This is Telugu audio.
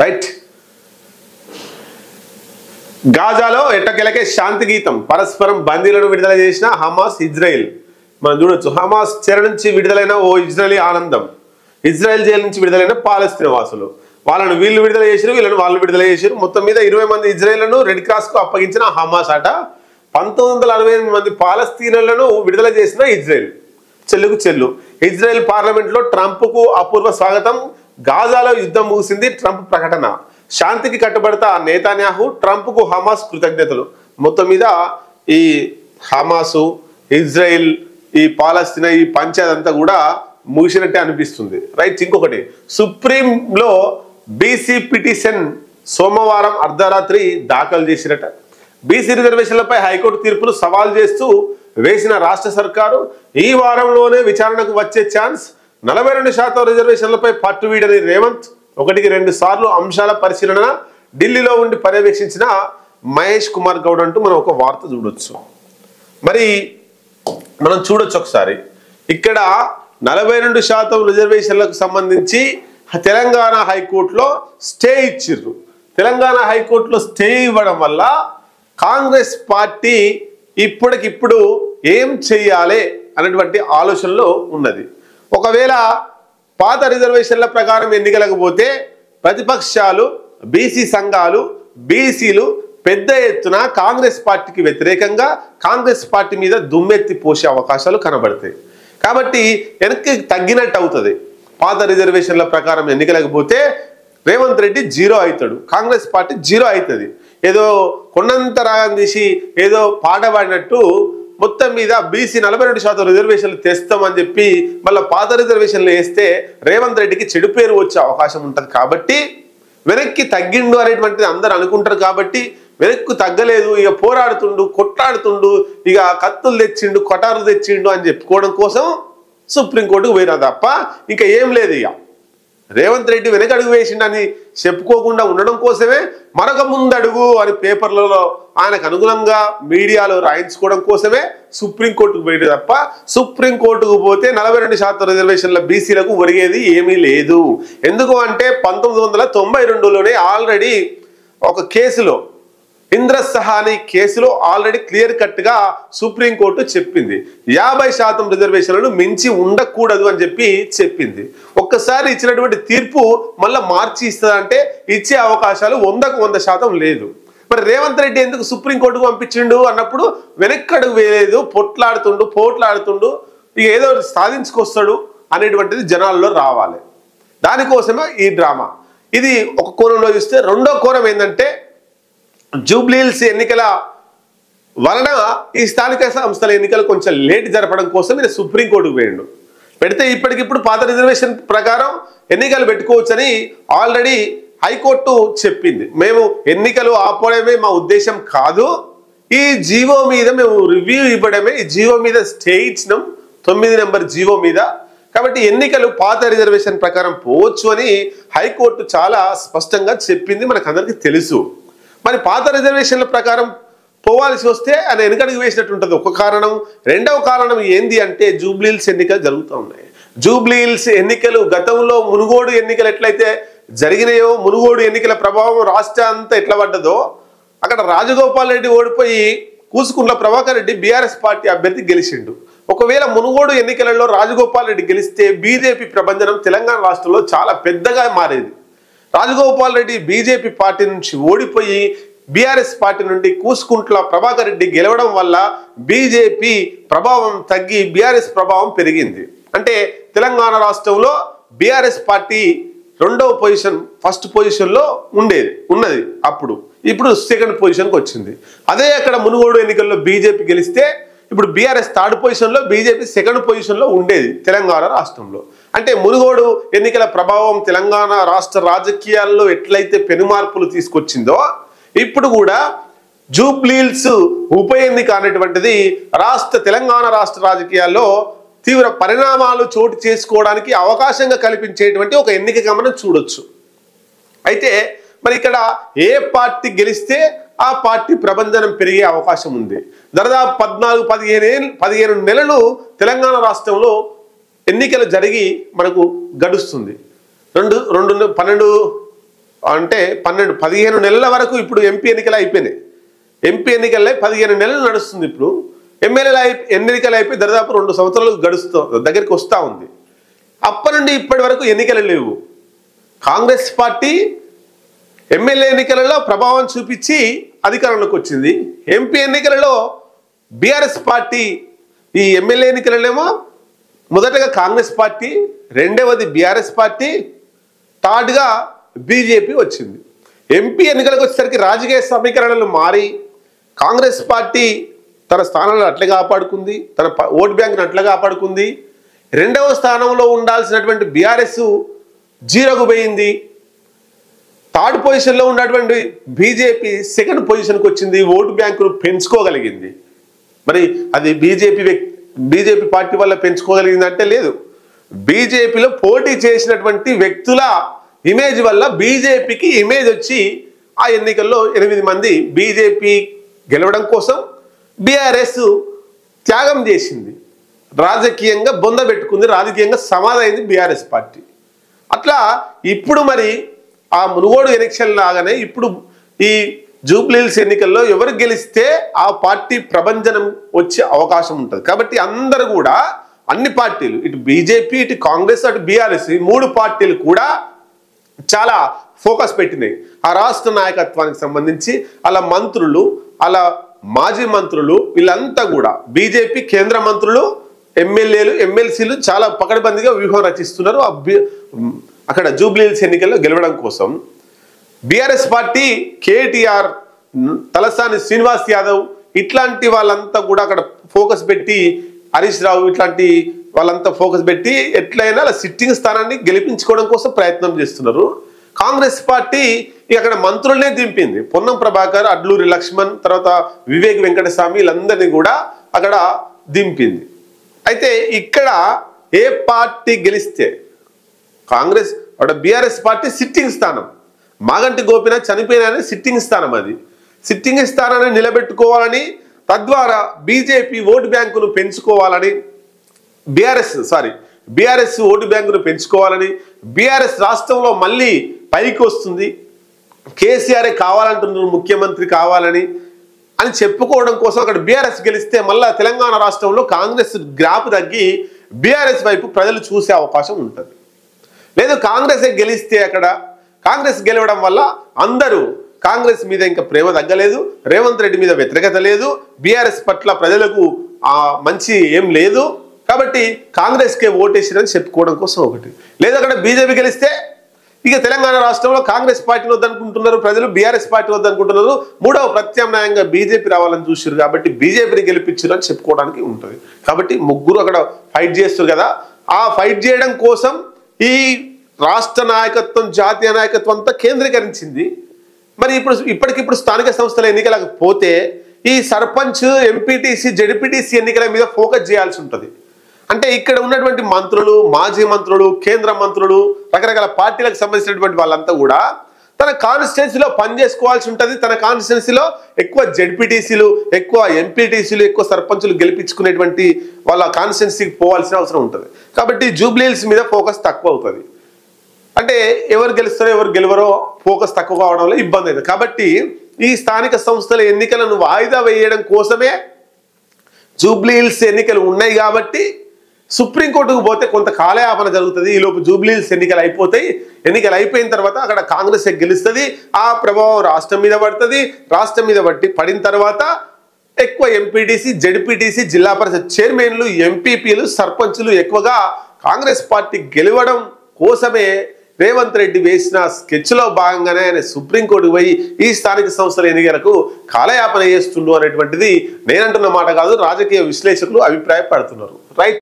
రైట్. గాజాలో ఎట్టకేలకే శాంతి గీతం, పరస్పరం బందీలను విడుదల చేసిన హమాస్ ఇజ్రాయెల్. మనం చూడొచ్చు, హమాస్ చెర నుంచి విడుదలైన ఓ ఇజ్రాయలీ ఆనందం, ఇజ్రాయెల్ జైలు నుంచి విడుదలైన పాలస్తీనా వాసులు. వాళ్ళను వీళ్ళు విడుదల చేశారు, వీళ్ళని వాళ్ళు విడుదల చేశారు. మొత్తం మీద 20 మంది ఇజ్రాయెళ్లను రెడ్ క్రాస్ కు అప్పగించిన హమాస్ అట 1948 మంది పాలస్తీనాలను విడుదల చేసిన ఇజ్రాయెల్. చెల్లుకు చెల్లు. ఇజ్రాయెల్ పార్లమెంట్ లో ట్రంప్ కు అపూర్వ స్వాగతం. గాజాలో యుద్ధం ముగిసింది, ట్రంప్ ప్రకటన. శాంతికి కట్టుబడతా నేతన్యాహు, ట్రంప్ కు హమాస్ కృతజ్ఞతలు. మొత్తం మీద ఈ హమాసు, ఇజ్రాయెల్, ఈ పాలస్తీనా, ఈ పంచాయత్ అంతా కూడా ముగిసినట్టే అనిపిస్తుంది. రైట్. ఇంకొకటి, సుప్రీంలో బీసీ పిటిషన్ సోమవారం అర్ధరాత్రి దాఖలు చేసినట్ట. బీసీ రిజర్వేషన్లపై హైకోర్టు తీర్పును సవాల్ చేస్తూ వేసిన రాష్ట్ర సర్కారు ఈ వారంలోనే విచారణకు వచ్చే ఛాన్స్. 42% రిజర్వేషన్లపై పట్టు వీడని రేవంత్ 1-2 సార్లు అంశాల పరిశీలన ఢిల్లీలో ఉండి పర్యవేక్షించిన మహేష్ కుమార్ గౌడ్ అంటూ మనం ఒక వార్త చూడొచ్చు. మరి మనం చూడొచ్చు ఒకసారి, ఇక్కడ 42% రిజర్వేషన్లకు సంబంధించి తెలంగాణ హైకోర్టులో స్టే ఇచ్చిర్రు. తెలంగాణ హైకోర్టులో స్టే ఇవ్వడం వల్ల కాంగ్రెస్ పార్టీ ఇప్పటికిప్పుడు ఏం చెయ్యాలి అనేటువంటి ఆలోచనలో ఉన్నది. ఒకవేళ పాత రిజర్వేషన్ల ప్రకారం ఎన్నికలకు పోతే ప్రతిపక్షాలు, బీసీ సంఘాలు, బీసీలు పెద్ద ఎత్తున కాంగ్రెస్ పార్టీకి వ్యతిరేకంగా కాంగ్రెస్ పార్టీ మీద దుమ్మెత్తి పోసే అవకాశాలు కనబడతాయి. కాబట్టి వెనక్కి తగ్గినట్టు అవుతుంది. పాత రిజర్వేషన్ల ప్రకారం ఎన్నికలకు పోతే రేవంత్ రెడ్డి 0 అవుతాడు, కాంగ్రెస్ పార్టీ 0 అవుతుంది. ఏదో కొండంత రాగం తీసి ఏదో పాట పాడినట్టు మొత్తం మీద బీసీ 42% రిజర్వేషన్లు తెస్తామని చెప్పి మళ్ళీ పాత రిజర్వేషన్లు వేస్తే రేవంత్ రెడ్డికి చెడు పేరు వచ్చే అవకాశం ఉంటుంది. కాబట్టి వెనక్కి తగ్గిండు అనేటువంటిది అందరు అనుకుంటారు. కాబట్టి వెనక్కు తగ్గలేదు, ఇక పోరాడుతుండు, కొట్లాడుతుండు, ఇక కత్తులు తెచ్చిండు, కొటారులు తెచ్చిండు అని చెప్పుకోవడం కోసం సుప్రీంకోర్టుకు పోయినా తప్ప ఇంకా ఏం లేదు. ఇక రేవంత్ రెడ్డి వెనకడుగు వేసిండని చెప్పుకోకుండా ఉండడం కోసమే మరొక ముందడుగు అని పేపర్లలో ఆయనకు అనుగుణంగా మీడియాలో రాయించుకోవడం కోసమే సుప్రీంకోర్టుకు పోయేది తప్ప సుప్రీంకోర్టుకు పోతే 42% రిజర్వేషన్ల బీసీలకు ఒరిగేది ఏమీ లేదు. ఎందుకు అంటే 1992లోనే ఆల్రెడీ ఒక కేసులో, ఇంద్ర సహాని కేసులో ఆల్రెడీ క్లియర్ కట్ గా సుప్రీంకోర్టు చెప్పింది 50% రిజర్వేషన్లను మించి ఉండకూడదు అని చెప్పి చెప్పింది. ఒక్కసారి ఇచ్చినటువంటి తీర్పు మళ్ళీ మార్చి ఇస్తుందంటే ఇచ్చే అవకాశాలు 100% లేదు. మరి రేవంత్ రెడ్డి ఎందుకు సుప్రీంకోర్టుకు పంపించిండు అన్నప్పుడు వెనక్కడుగు వేయలేదు, పోట్లాడుతుండు, ఇక ఏదో సాధించుకొస్తాడు అనేటువంటిది జనాల్లో రావాలి. దానికోసమే ఈ డ్రామా. ఇది ఒక కోణంలో చూస్తే, రెండో కోణం ఏంటంటే జూబ్లీహిల్స్ ఎన్నికల వలన ఈ స్థానిక సంస్థల ఎన్నికలు కొంచెం లేట్ జరపడం కోసం ఈయన సుప్రీంకోర్టుకు పోయిండు. పెడితే ఇప్పటికిప్పుడు పాత రిజర్వేషన్ ప్రకారం ఎన్నికలు పెట్టుకోవచ్చని ఆల్రెడీ హైకోర్టు చెప్పింది. మేము ఎన్నికలు ఆపడమే మా ఉద్దేశం కాదు, ఈ జీవో మీద మేము రివ్యూ ఇవ్వడమే, ఈ జీవో మీద స్టే ఇచ్చినాం, 9 నెంబర్ జీవో మీద. కాబట్టి ఎన్నికలు పాత రిజర్వేషన్ ప్రకారం పోవచ్చు అని హైకోర్టు చాలా స్పష్టంగా చెప్పింది, మనకందరికీ తెలుసు. మరి పాత రిజర్వేషన్ల ప్రకారం పోవాల్సి వస్తే ఆయన వెనకడుగు వేసినట్టు ఉంటుంది ఒక కారణం. రెండవ కారణం ఏంది అంటే జూబ్లీహిల్స్ ఎన్నికలు జరుగుతూ ఉన్నాయి. జూబ్లీహిల్స్ ఎన్నికలు గతంలో మునుగోడు ఎన్నికలు ఎట్లయితే జరిగినాయో, మునుగోడు ఎన్నికల ప్రభావం రాష్ట్రం అంతా ఎట్లా పడ్డదో, అక్కడ రాజగోపాల్ రెడ్డి ఓడిపోయి కూసుకుంట్ల ప్రభాకర్ రెడ్డి బీఆర్ఎస్ పార్టీ అభ్యర్థి గెలిచిండు. ఒకవేళ మునుగోడు ఎన్నికలలో రాజగోపాల్ రెడ్డి గెలిస్తే బీజేపీ ప్రభంజనం తెలంగాణ రాష్ట్రంలో చాలా పెద్దగా మారేది. రాజగోపాల్ రెడ్డి బీజేపీ పార్టీ నుంచి ఓడిపోయి బీఆర్ఎస్ పార్టీ నుండి కూసుకుంట్ల ప్రభాకర్ రెడ్డి గెలవడం వల్ల బీజేపీ ప్రభావం తగ్గి బీఆర్ఎస్ ప్రభావం పెరిగింది. అంటే తెలంగాణ రాష్ట్రంలో బీఆర్ఎస్ పార్టీ రెండవ పొజిషన్, ఫస్ట్ పొజిషన్లో ఉన్నది అప్పుడు. ఇప్పుడు సెకండ్ పొజిషన్కి వచ్చింది. అదే అక్కడ మునుగోడు ఎన్నికల్లో బీజేపీ గెలిస్తే ఇప్పుడు బీఆర్ఎస్ థర్డ్ పొజిషన్లో, బీజేపీ సెకండ్ పొజిషన్లో ఉండేది తెలంగాణ రాష్ట్రంలో. అంటే మునుగోడు ఎన్నికల ప్రభావం తెలంగాణ రాష్ట్ర రాజకీయాల్లో ఎట్లయితే పెనుమార్పులు తీసుకొచ్చిందో, ఇప్పుడు కూడా జూబ్లీహిల్స్ ఉప ఎన్నిక అనేటువంటిది తెలంగాణ రాష్ట్ర రాజకీయాల్లో తీవ్ర పరిణామాలు చోటు చేసుకోవడానికి అవకాశంగా కల్పించేటువంటి ఒక ఎన్నికగా మనం చూడొచ్చు. అయితే మరి ఇక్కడ ఏ పార్టీ గెలిస్తే ఆ పార్టీ ప్రభంజనం పెరిగే అవకాశం ఉంది. దాదాపు 14-15 నెలలు తెలంగాణ రాష్ట్రంలో ఎన్నికలు జరిగి మనకు గడుస్తుంది. అంటే 15 నెలల వరకు ఇప్పుడు ఎంపీ ఎన్నికలు అయిపోయినాయి. ఎంపీ ఎన్నికల్లో 15 నెలలు నడుస్తుంది. ఇప్పుడు ఎమ్మెల్యేల ఎన్నికలు అయిపోయి దాదాపు 2 సంవత్సరాలు దగ్గరికి వస్తూ ఉంది. అప్పటి నుండి ఇప్పటి వరకు ఎన్నికలు లేవు. కాంగ్రెస్ పార్టీ ఎమ్మెల్యే ఎన్నికలలో ప్రభావం చూపించి అధికారంలోకి వచ్చింది. ఎంపీ ఎన్నికలలో బీఆర్ఎస్ పార్టీ, ఈ ఎమ్మెల్యే ఎన్నికలనేమో మొదటగా కాంగ్రెస్ పార్టీ, రెండవది బీఆర్ఎస్ పార్టీ, థర్డ్గా బీజేపీ వచ్చింది. ఎంపీ ఎన్నికలకు వచ్చేసరికి రాజకీయ సమీకరణలు మారి కాంగ్రెస్ పార్టీ తన స్థానాలను అట్లా కాపాడుకుంది, తన ఓటు బ్యాంకును అట్లా కాపాడుకుంది. రెండవ స్థానంలో ఉండాల్సినటువంటి బీఆర్ఎస్ జీరోకు పోయింది. థర్డ్ పొజిషన్లో ఉన్నటువంటి బీజేపీ సెకండ్ పొజిషన్కి వచ్చింది, ఓటు బ్యాంకును పెంచుకోగలిగింది. మరి అది బీజేపీ పార్టీ వల్ల పెంచుకోగలిగింది అంటే లేదు. బీజేపీలో పోటీ చేసినటువంటి వ్యక్తుల ఇమేజ్ వల్ల బీజేపీకి ఇమేజ్ వచ్చి ఆ ఎన్నికల్లో 8 మంది బీజేపీ గెలవడం కోసం బీఆర్ఎస్ త్యాగం చేసింది, రాజకీయంగా బొంద పెట్టుకుంది, రాజకీయంగా సమాధైంది బీఆర్ఎస్ పార్టీ. అట్లా ఇప్పుడు మరి ఆ మునుగోడు ఎలక్షన్ లాగానే ఇప్పుడు ఈ జూబ్లీహిల్స్ ఎన్నికల్లో ఎవరు గెలిస్తే ఆ పార్టీ ప్రభంజనం వచ్చే అవకాశం ఉంటుంది. కాబట్టి అందరూ కూడా, అన్ని పార్టీలు, ఇటు బీజేపీ, ఇటు కాంగ్రెస్, అటు బీఆర్ఎస్, ఈ 3 పార్టీలు కూడా చాలా ఫోకస్ పెట్టినాయి ఆ రాష్ట్ర నాయకత్వానికి సంబంధించి. అలా మంత్రులు, అలా మాజీ మంత్రులు, వీళ్ళంతా కూడా బీజేపీ కేంద్ర మంత్రులు, ఎమ్మెల్యేలు, ఎమ్మెల్సీలు చాలా పకడ్బందీగా వ్యూహం రచిస్తున్నారు అక్కడ జూబ్లీహిల్స్ ఎన్నికల్లో గెలవడం కోసం. బీఆర్ఎస్ పార్టీ కేటీఆర్, తలసాని శ్రీనివాస్ యాదవ్ ఇట్లాంటి వాళ్ళంతా కూడా అక్కడ ఫోకస్ పెట్టి, హరీష్ రావు ఇట్లాంటి వాళ్ళంతా ఫోకస్ పెట్టి ఎట్లయినా అలా సిట్టింగ్ స్థానాన్ని గెలిపించుకోవడం కోసం ప్రయత్నం చేస్తున్నారు. కాంగ్రెస్ పార్టీ అక్కడ మంత్రులనే దింపింది. పొన్నం ప్రభాకర్, అడ్లూరి లక్ష్మణ్, తర్వాత వివేక్ వెంకటస్వామి, వీళ్ళందరినీ కూడా అక్కడ దింపింది. అయితే ఇక్కడ ఏ పార్టీ గెలిస్తే కాంగ్రెస్, అక్కడ బీఆర్ఎస్ పార్టీ సిట్టింగ్ స్థానం, మాగంటి గోపీనాథ్ చనిపోయిన సిట్టింగ్ స్థానం, అది సిట్టింగ్ స్థానాన్ని నిలబెట్టుకోవాలని, తద్వారా బీజేపీ ఓటు బ్యాంకును పెంచుకోవాలని, బీఆర్ఎస్ ఓటు బ్యాంకును పెంచుకోవాలని, బీఆర్ఎస్ రాష్ట్రంలో మళ్ళీ పైకి వస్తుంది, కేసీఆరే కావాలంటున్నారు, ముఖ్యమంత్రి కావాలని అని చెప్పుకోవడం కోసం అక్కడ బీఆర్ఎస్ గెలిస్తే మళ్ళా తెలంగాణ రాష్ట్రంలో కాంగ్రెస్ గ్రాఫ్ తగ్గి బీఆర్ఎస్ వైపు ప్రజలు చూసే అవకాశం ఉంటుంది. లేదు కాంగ్రెస్ గెలిస్తే అక్కడ కాంగ్రెస్ గెలవడం వల్ల అందరూ కాంగ్రెస్ మీద ఇంకా ప్రేమ తగ్గలేదు, రేవంత్ రెడ్డి మీద వ్యతిరేకత లేదు, బీఆర్ఎస్ పట్ల ప్రజలకు మంచి ఏం లేదు, కాబట్టి కాంగ్రెస్కే ఓటేసిరని చెప్పుకోవడం కోసం ఒకటి. లేదు అక్కడ బీజేపీ గెలిస్తే ఇక తెలంగాణ రాష్ట్రంలో కాంగ్రెస్ పార్టీని వద్దనుకుంటున్నారు ప్రజలు, బీఆర్ఎస్ పార్టీ వద్దనుకుంటున్నారు, మూడవ ప్రత్యామ్నాయంగా బీజేపీ రావాలని చూసారు కాబట్టి బీజేపీని గెలిపించారు అని చెప్పుకోవడానికి ఉంటుంది. కాబట్టి ముగ్గురు అక్కడ ఫైట్ చేస్తారు కదా, ఆ ఫైట్ చేయడం కోసం ఈ రాష్ట్ర నాయకత్వం, జాతీయ నాయకత్వం అంతా కేంద్రీకరించింది. మరి ఇప్పటికిప్పుడు స్థానిక సంస్థల ఎన్నికలకు పోతే ఈ సర్పంచ్, ఎంపీటీసీ, జెడ్పీటీసీ ఎన్నికల మీద ఫోకస్ చేయాల్సి ఉంటుంది. అంటే ఇక్కడ ఉన్నటువంటి మంత్రులు, మాజీ మంత్రులు, కేంద్ర మంత్రులు, రకరకాల పార్టీలకు సంబంధించినటువంటి వాళ్ళంతా కూడా తన కాన్స్టిట్యున్సీలో పనిచేసుకోవాల్సి ఉంటుంది. తన కాన్స్టిట్యున్సీలో ఎక్కువ జెడ్పీటీసీలు, ఎక్కువ ఎంపీటీసీలు, ఎక్కువ సర్పంచులు గెలిపించుకునేటువంటి వాళ్ళ కాన్స్టిట్యున్సీకి పోవాల్సిన అవసరం ఉంటుంది. కాబట్టి జూబ్లీహిల్స్ మీద ఫోకస్ తక్కువ అవుతుంది. అంటే ఎవరు గెలుస్తారో ఎవరు గెలవరో ఫోకస్ తక్కువ కావడం వల్ల ఇబ్బంది అవుతుంది. కాబట్టి ఈ స్థానిక సంస్థల ఎన్నికలను వాయిదా వేయడం కోసమే జూబ్లీహిల్స్ ఎన్నికలు ఉన్నాయి. కాబట్టి సుప్రీంకోర్టుకు పోతే కొంత కాలయాపన జరుగుతుంది. ఈలోపు జూబ్లీహిల్స్ ఎన్నికలు అయిపోతాయి. ఎన్నికలు అయిపోయిన తర్వాత అక్కడ కాంగ్రెస్ గెలుస్తుంది. ఆ ప్రభావం రాష్ట్రం మీద పడుతుంది. రాష్ట్రం మీద పడిన తర్వాత ఎక్కువ ఎంపీటీసీ, జెడ్పీటీసీ, జిల్లా పరిషత్ చైర్మన్లు, ఎంపీపీలు, సర్పంచులు ఎక్కువగా కాంగ్రెస్ పార్టీ గెలవడం కోసమే రేవంత్ రెడ్డి వేసిన స్కెచ్లో భాగంగానే ఆయన సుప్రీంకోర్టుకు పోయి ఈ స్థానిక సంస్థల ఎన్నికలకు కాలయాపన చేస్తుండు అనేటువంటిది నేనంటున్న మాట కాదు, రాజకీయ విశ్లేషకులు అభిప్రాయపడుతున్నారు. రైట్.